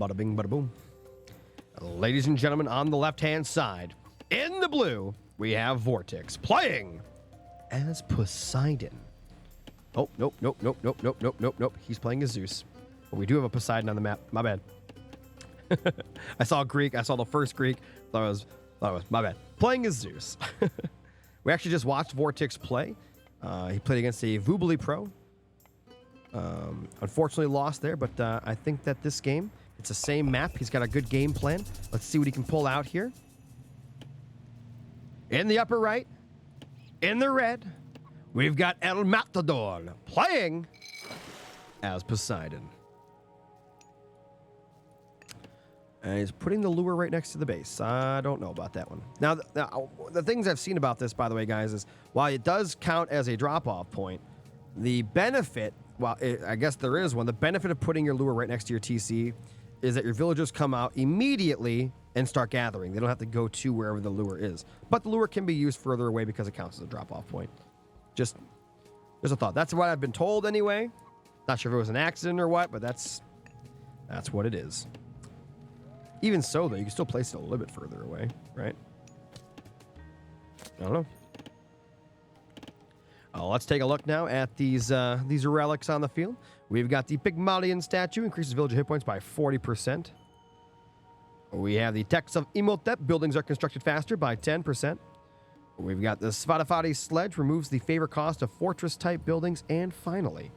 Bada bing, bada boom. Ladies and gentlemen, on the left-hand side, in the blue, we have Vortix playing as Poseidon. Oh, nope, nope, nope, nope, nope, nope, nope, nope. He's playing as Zeus. But we do have a Poseidon on the map. My bad. I saw Greek. I saw the first Greek. Thought it was my bad. Playing as Zeus. We actually just watched Vortix play. He played against a Vubali Pro. Unfortunately lost there, but I think that this game, it's the same map. He's got a good game plan. Let's see what he can pull out here. In the upper right, in the red, we've got El Matador playing as Poseidon. And he's putting the lure right next to the base. I don't know about that one. Now, the things I've seen about this, by the way, guys, is while it does count as a drop-off point, the benefit, I guess there is one, the benefit of putting your lure right next to your TC is that your villagers come out immediately and start gathering. They don't have to go to wherever the lure is. But the lure can be used further away because it counts as a drop-off point. Just a thought. That's what I've been told anyway. Not sure if it was an accident or what, but that's what it is. Even so, though, you can still place it a little bit further away, right? I don't know. Let's take a look now at these relics on the field. We've got the Pygmalion statue, increases villager hit points by 40%. We have the text of Imhotep, buildings are constructed faster by 10%. We've got the Svadafadi sledge, removes the favor cost of fortress-type buildings. And finally,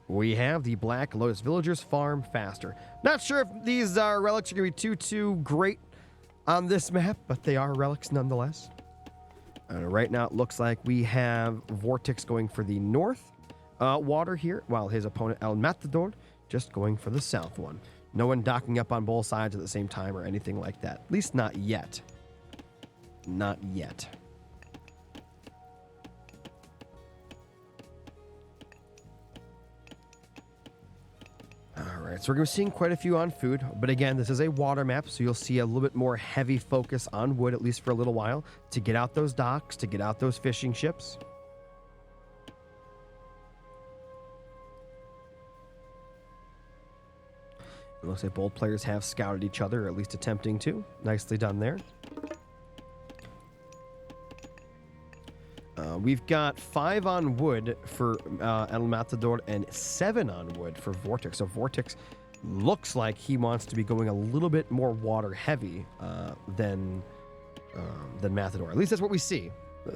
we have the Black Lotus, villagers farm faster. Not sure if these relics are going to be too great on this map, but they are relics nonetheless. Right now, it looks like we have Vortix going for the north water here, while his opponent El Matador just going for the south one. No one docking up on both sides at the same time or anything like that. At least not yet. Not yet. All right, so we're going to be seeing quite a few on food. But again, this is a water map, so you'll see a little bit more heavy focus on wood, at least for a little while, to get out those docks, to get out those fishing ships. It looks like both players have scouted each other, or at least attempting to. Nicely done there. We've got 5 on wood for El Matador and 7 on wood for Vortix. So Vortix looks like he wants to be going a little bit more water heavy than Matador. At least that's what we see.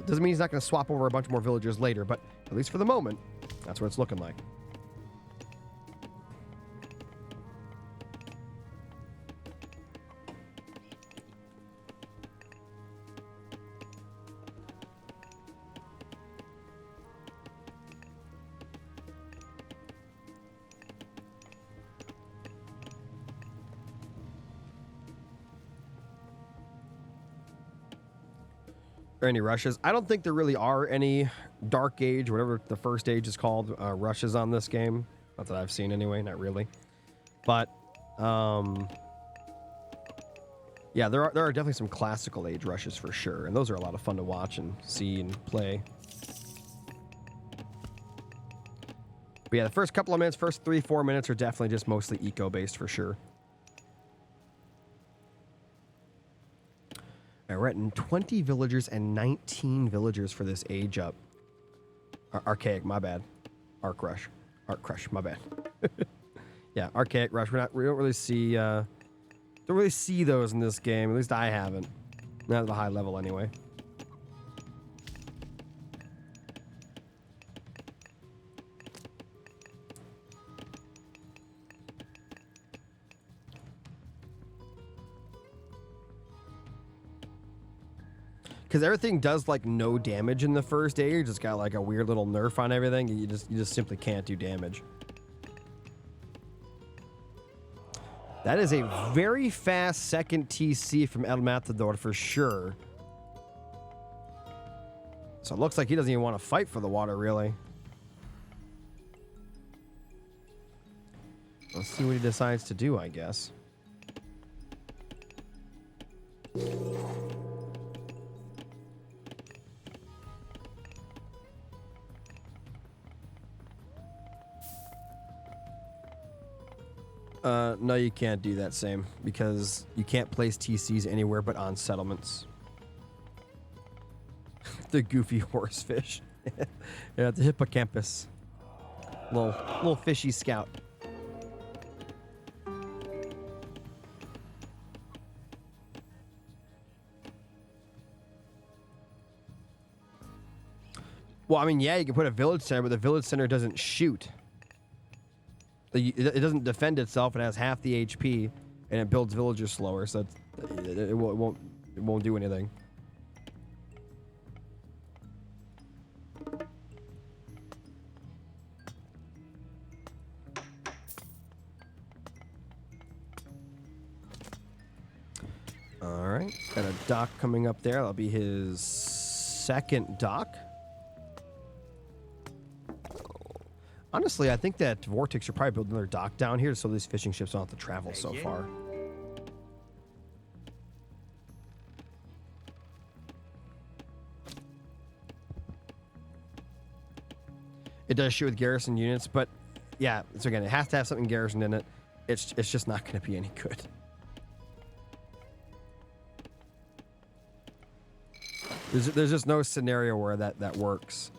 Doesn't mean he's not going to swap over a bunch more villagers later, but at least for the moment, that's what it's looking like. Any rushes? I don't think there really are any Dark Age, whatever the first age is called, rushes on this game. Not that I've seen anyway, not really. But yeah, there are definitely some classical age rushes for sure, and those are a lot of fun to watch and see and play. But yeah, the first couple of minutes, first 3-4 minutes are definitely just mostly eco-based for sure. We're at 20 villagers and 19 villagers for this age up. Archaic, my bad. Arc Crush, my bad. Yeah, Archaic Rush. We don't really see those in this game. At least I haven't. Not at the high level anyway. Because everything does like no damage in the first age. It's got like a weird little nerf on everything. And you just simply can't do damage. That is a very fast second TC from El Matador for sure. So it looks like he doesn't even want to fight for the water, really. Let's see what he decides to do, I guess. No, you can't do that same because you can't place TCs anywhere but on settlements. The goofy horsefish. Yeah, the hippocampus. Little fishy scout. Well, I mean, yeah, you can put a village center, but the village center doesn't shoot. It doesn't defend itself. It has half the HP, and it builds villagers slower, so it won't do anything. All right, got a dock coming up there. That'll be his second dock. Honestly, I think that Vortix should probably build another dock down here so these fishing ships don't have to travel so far. It does shoot with garrison units, but yeah, so again, it has to have something garrisoned in it. It's just not going to be any good. There's just no scenario where that works.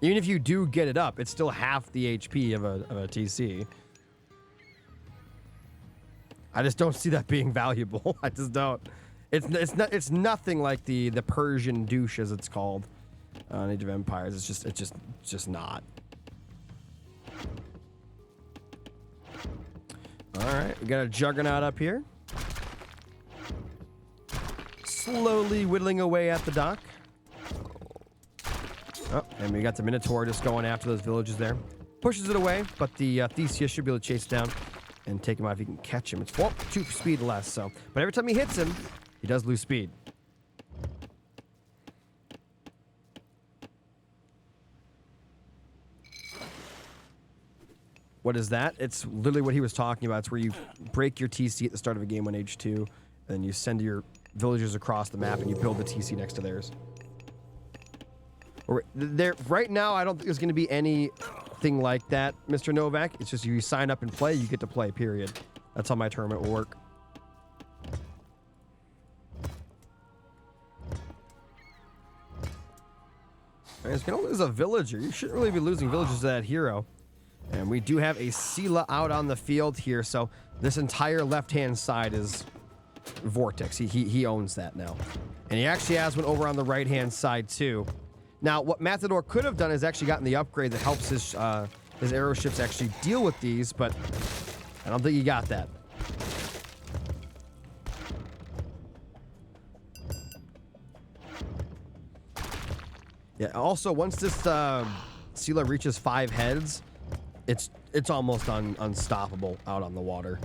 Even if you do get it up, it's still half the HP of a TC. I just don't see that being valuable. I just don't. It's nothing like the Persian douche, as it's called, on Age of Empires. It's just not. All right, we got a Juggernaut up here, slowly whittling away at the dock. Oh, and we got the Minotaur just going after those villages there. Pushes it away, but the Theseus should be able to chase it down and take him out if he can catch him. It's 2 speed less, so. But every time he hits him, he does lose speed. What is that? It's literally what he was talking about. It's where you break your TC at the start of a game on Age 2, and then you send your villagers across the map and you build the TC next to theirs. Right now, I don't think there's going to be anything like that, Mr. Novak. It's just you sign up and play, you get to play, period. That's how my tournament will work. He's going to lose a villager. You shouldn't really be losing villagers to that hero. And we do have a Scylla out on the field here, so this entire left-hand side is Vortix. He owns that now. And he actually has one over on the right-hand side, too. Now, what Matador could have done is actually gotten the upgrade that helps his arrow ships actually deal with these, but I don't think he got that. Yeah, also, once this Scylla reaches 5 heads, it's almost unstoppable out on the water.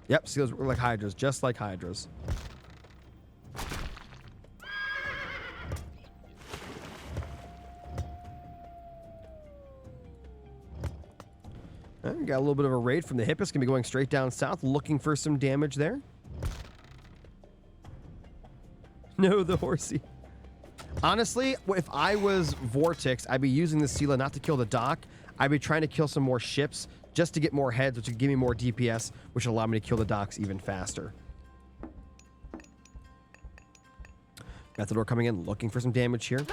Yep, Scyllas work like Hydras, just like Hydras. Got a little bit of a raid from the Hippos. Gonna be going straight down south, looking for some damage there. No, the horsey. Honestly, if I was Vortix, I'd be using the Scylla not to kill the dock. I'd be trying to kill some more ships just to get more heads, which would give me more DPS, which would allow me to kill the docks even faster. Matador coming in, looking for some damage here.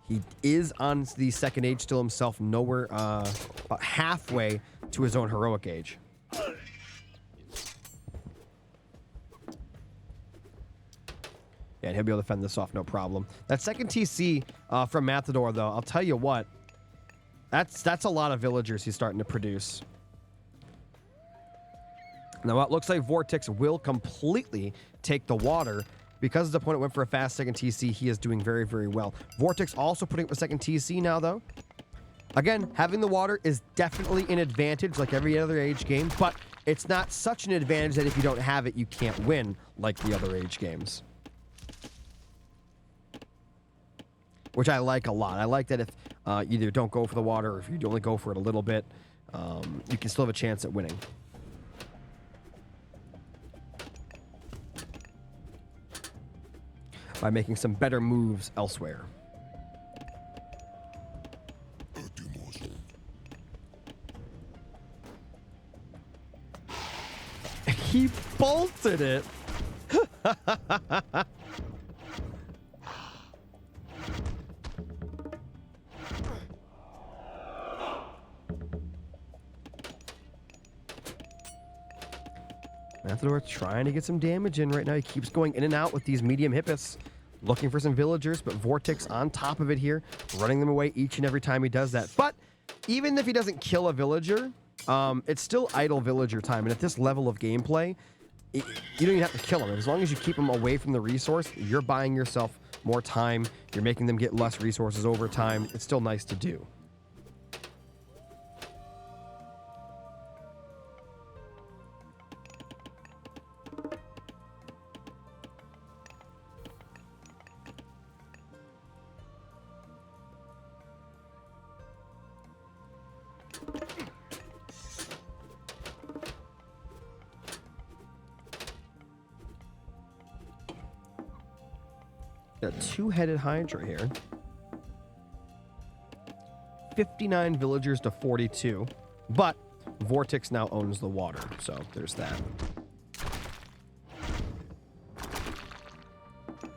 He is on the second age still himself, nowhere, about halfway to his own heroic age. Yeah, and he'll be able to fend this off, no problem. That second TC from Matador, though, I'll tell you what, that's a lot of villagers he's starting to produce. Now, it looks like Vortix will completely take the water. Because his opponent went for a fast second TC, he is doing very, very well. Vortix also putting up a second TC now, though. Again, having the water is definitely an advantage, like every other age game, but it's not such an advantage that if you don't have it, you can't win, like the other age games. Which I like a lot. I like that if you either don't go for the water, or if you only go for it a little bit, you can still have a chance at winning. by making some better moves elsewhere. He bolted it. Matador trying to get some damage in right now. He keeps going in and out with these medium hippos, looking for some villagers, but Vortix on top of it here, running them away each and every time he does that. But even if he doesn't kill a villager, it's still idle villager time. And at this level of gameplay, you don't even have to kill them. As long as you keep them away from the resource, you're buying yourself more time. You're making them get less resources over time. It's still nice to do. Got a two-headed Hydra here. 59 villagers to 42. But Vortix now owns the water, so there's that.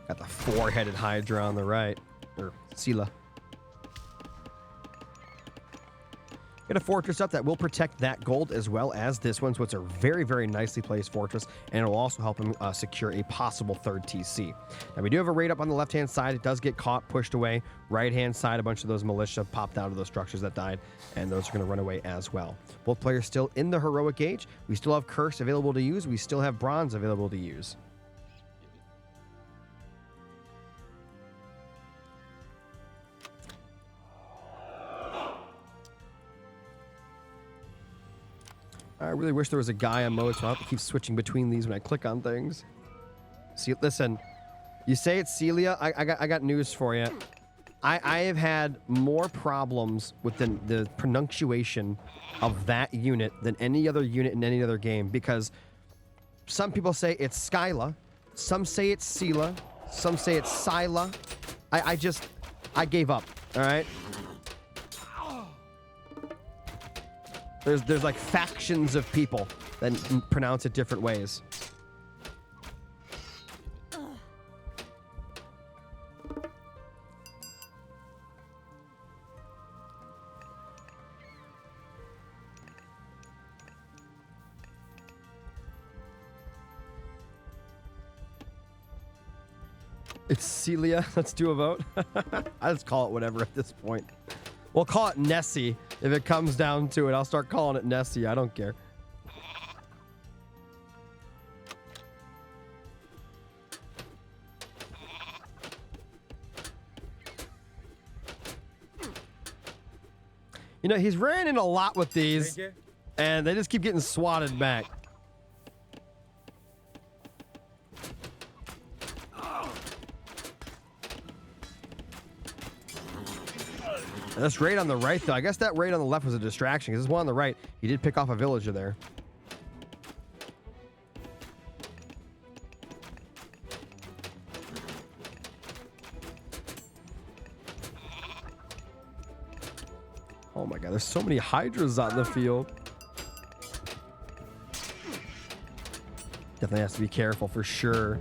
Got the four-headed Hydra on the right. Or Scylla. Get a fortress up that will protect that gold as well as this one, so it's a very, very nicely placed fortress, and it will also help him secure a possible third TC. Now, we do have a raid up on the left-hand side. It does get caught, pushed away. Right-hand side, a bunch of those militia popped out of those structures that died, and those are going to run away as well. Both players still in the heroic age. We still have Curse available to use. We still have Bronze available to use. I really wish there was a Gaia mode, so I'll have to keep switching between these when I click on things. See, listen, you say it's Celia, I got news for you. I have had more problems with the pronunciation of that unit than any other unit in any other game, because some people say it's Skyla, some say it's Scylla, some say it's Scylla. I gave up, all right? There's like factions of people that pronounce it different ways. It's Celia. Let's do a vote. I just call it whatever at this point. We'll call it Nessie. If it comes down to it, I'll start calling it Nessie. I don't care. You know, he's ran in a lot with these, and they just keep getting swatted back. This raid on the right, though, I guess that raid on the left was a distraction, because this one on the right, he did pick off a villager there. Oh my god, there's so many Hydras on the field. Definitely has to be careful for sure.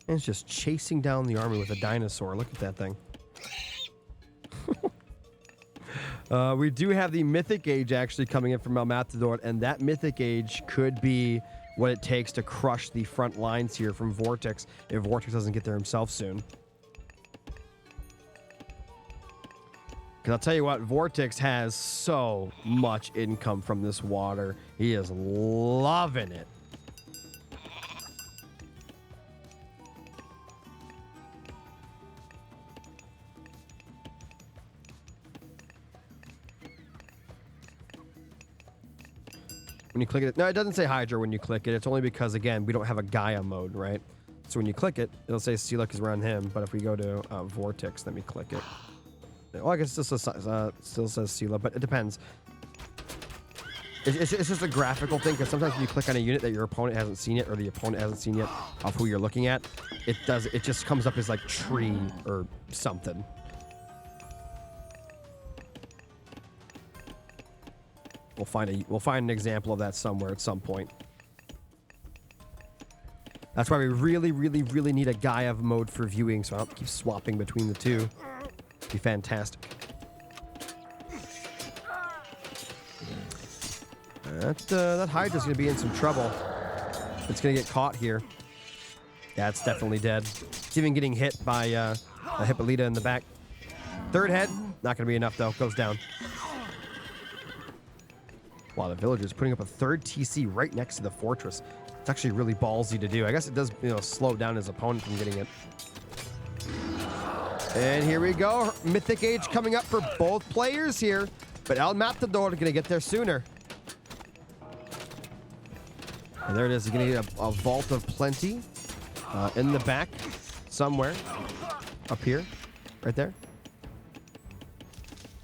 And it's just chasing down the army with a dinosaur. Look at that thing. We do have the Mythic Age actually coming in from Matador, and that Mythic Age could be what it takes to crush the front lines here from Vortix if Vortix doesn't get there himself soon. Because I'll tell you what, Vortix has so much income from this water. He is loving it. When you click it, no, it doesn't say Hydra when you click it. It's only because, again, we don't have a Gaia mode, right? So when you click it, it'll say Sela because we're on him. But if we go to Vortix, let me click it. Well, I guess it still says Sela, but it depends. It's just a graphical thing, because sometimes when you click on a unit that your opponent hasn't seen yet, or the opponent hasn't seen yet of who you're looking at, it just comes up as like tree or something. We'll find an example of that somewhere at some point. That's why we really need a Gaia mode for viewing, so I don't keep swapping between the two. It'd be fantastic. That Hydra's gonna be in some trouble. It's gonna get caught here. Yeah, it's definitely dead. It's even getting hit by a Hippolyta in the back. Third head, not gonna be enough though. Goes down. Wow, the villagers putting up a third TC right next to the fortress. It's actually really ballsy to do. I guess it does, slow down his opponent from getting it. And here we go. Mythic Age coming up for both players here, but El Matador gonna get there sooner. And there it is. He's going to get a Vault of Plenty in the back somewhere. Up here. Right there.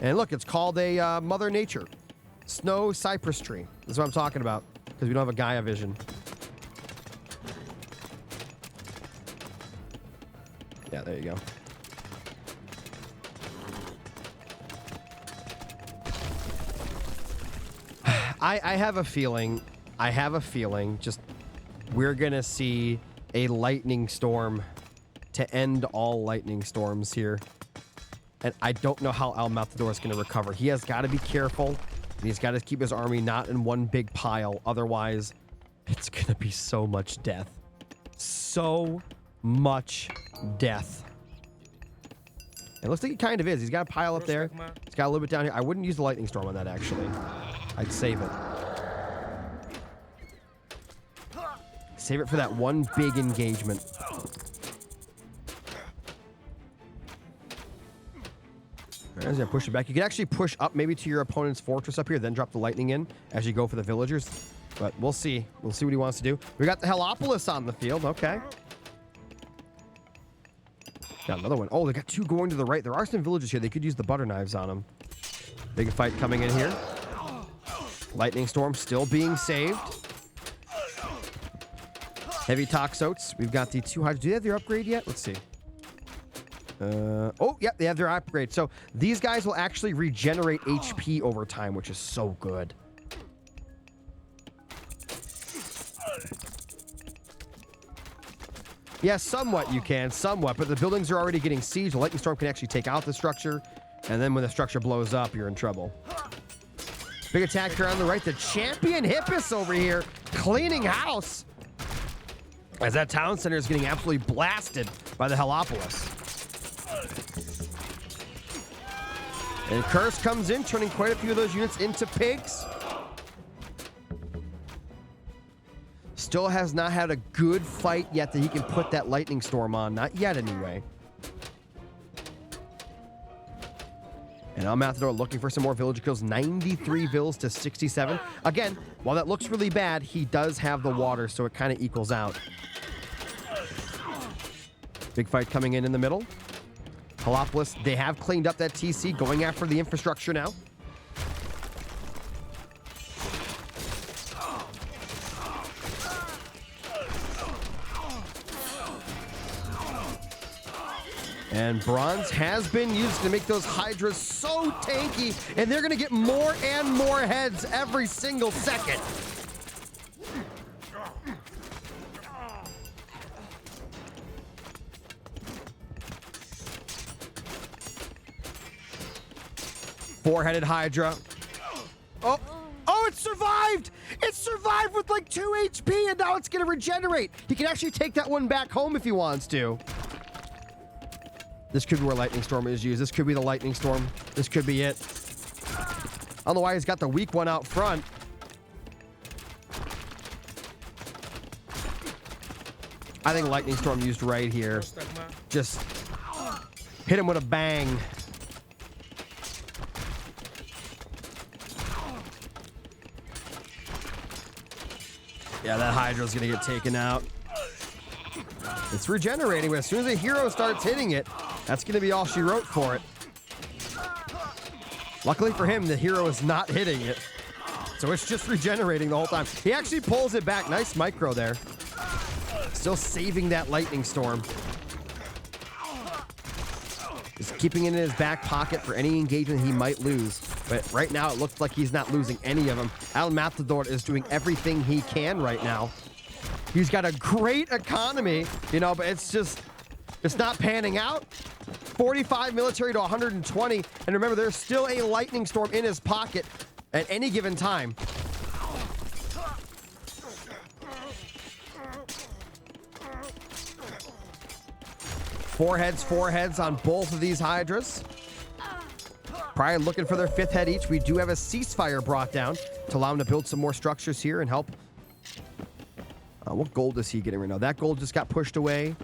And look, it's called a Mother Nature. Snow Cypress Tree. That's what I'm talking about. Because we don't have a Gaia vision. Yeah, there you go. I have a feeling... just we're going to see a lightning storm to end all lightning storms here. And I don't know how El Matador is going to recover. He has got to be careful. And he's got to keep his army not in one big pile. Otherwise, it's going to be so much death. So much death. It looks like he kind of is. He's got a pile up there. He's got a little bit down here. I wouldn't use the lightning storm on that, actually. I'd save it. Save it for that one big engagement. Alright, I'm gonna push it back. You can actually push up maybe to your opponent's fortress up here, then drop the lightning in as you go for the villagers. But we'll see. We'll see what he wants to do. We got the Helopolis on the field. Okay. Got another one. Oh, they got two going to the right. There are some villagers here. They could use the butter knives on them. Big fight coming in here. Lightning storm still being saved. Heavy Toxotes. We've got the 2 Hydras. Do they have their upgrade yet? Let's see. Oh, yep, they have their upgrade. So these guys will actually regenerate HP over time, which is so good. Yeah, somewhat you can, somewhat, but the buildings are already getting sieged. The lightning storm can actually take out the structure, and then when the structure blows up, you're in trouble. Big attack here on the right. The champion Hippus over here cleaning house. As that town center is getting absolutely blasted by the Helopolis. And Curse comes in, turning quite a few of those units into pigs. Still has not had a good fight yet that he can put that lightning storm on. Not yet, anyway. And El Matador looking for some more villager kills. 93 vills to 67. Again, while that looks really bad, he does have the water, so it kind of equals out. Big fight coming in the middle. Helopolis, they have cleaned up that TC, going after the infrastructure now. And bronze has been used to make those Hydras so tanky, and they're going to get more and more heads every single second. Four-headed Hydra. Oh, it survived! It survived with like 2 HP, and now it's going to regenerate. He can actually take that one back home if he wants to. This could be where Lightning Storm is used. This could be the Lightning Storm. This could be it. I don't know why he's got the weak one out front. I think Lightning Storm used right here. Just hit him with a bang. Yeah, that Hydra's gonna get taken out. It's regenerating, but as soon as a hero starts hitting it, that's gonna be all she wrote for it. Luckily for him, the hero is not hitting it. So it's just regenerating the whole time. He actually pulls it back. Nice micro there. Still saving that lightning storm. Just keeping it in his back pocket for any engagement he might lose. But right now, it looks like he's not losing any of them. El Matador is doing everything he can right now. He's got a great economy, you know, but it's not panning out. 45 military to 120. And remember, there's still a lightning storm in his pocket at any given time. Four heads on both of these Hydras. Probably looking for their 5th head each. We do have a ceasefire brought down to allow him to build some more structures here and help. What gold is he getting right now? That gold just got pushed away.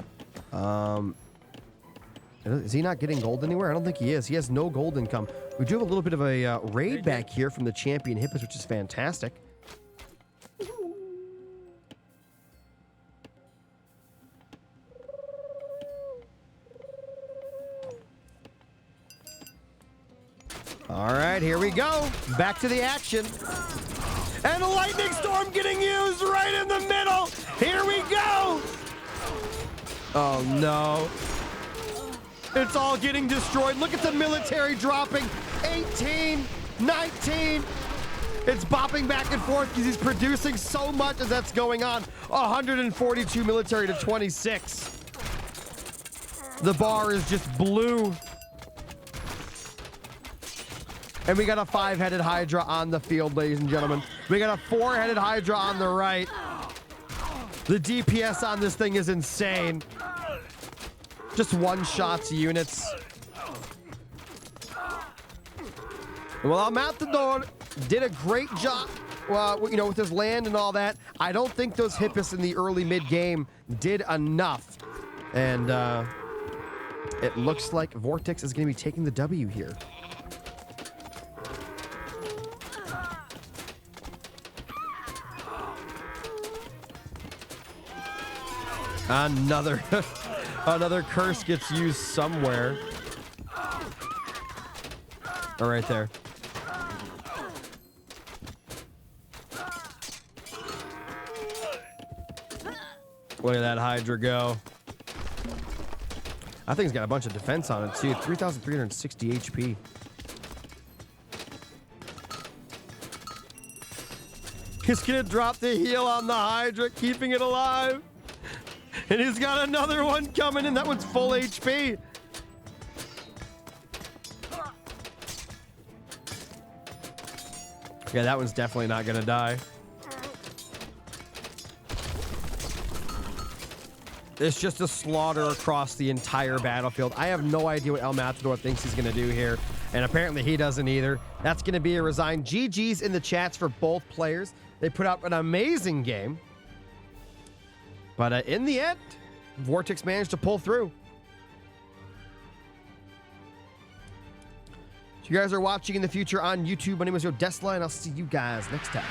Is he not getting gold anywhere? I don't think he is. He has no gold income. We do have a little bit of a raid back here from the champion Hippos, which is fantastic. All right, here we go. Back to the action. And a lightning storm getting used right in the middle. Here we go. Oh, no. It's all getting destroyed. Look at the military dropping. 18, 19. It's bopping back and forth because he's producing so much as that's going on. 142 military to 26. The bar is just blue. And we got a 5-headed Hydra on the field, ladies and gentlemen. We got a 4-headed Hydra on the right. The DPS on this thing is insane. Just one-shots units. Well, Matador did a great job, you know, with his land and all that. I don't think those Hippos in the early mid-game did enough. And it looks like Vortix is going to be taking the W here. Another curse gets used somewhere. Oh, right there. Look at that Hydra go. I think he's got a bunch of defense on it too. 3,360 HP. He's gonna drop the heal on the Hydra, keeping it alive. And he's got another one coming in. That one's full HP. Yeah, that one's definitely not gonna die. It's just a slaughter across the entire battlefield. I have no idea what El Matador thinks he's gonna do here. And apparently he doesn't either. That's gonna be a resign. GG's in the chats for both players. They put out an amazing game. But in the end, Vortix managed to pull through. If you guys are watching in the future on YouTube, my name is Tesla, and I'll see you guys next time.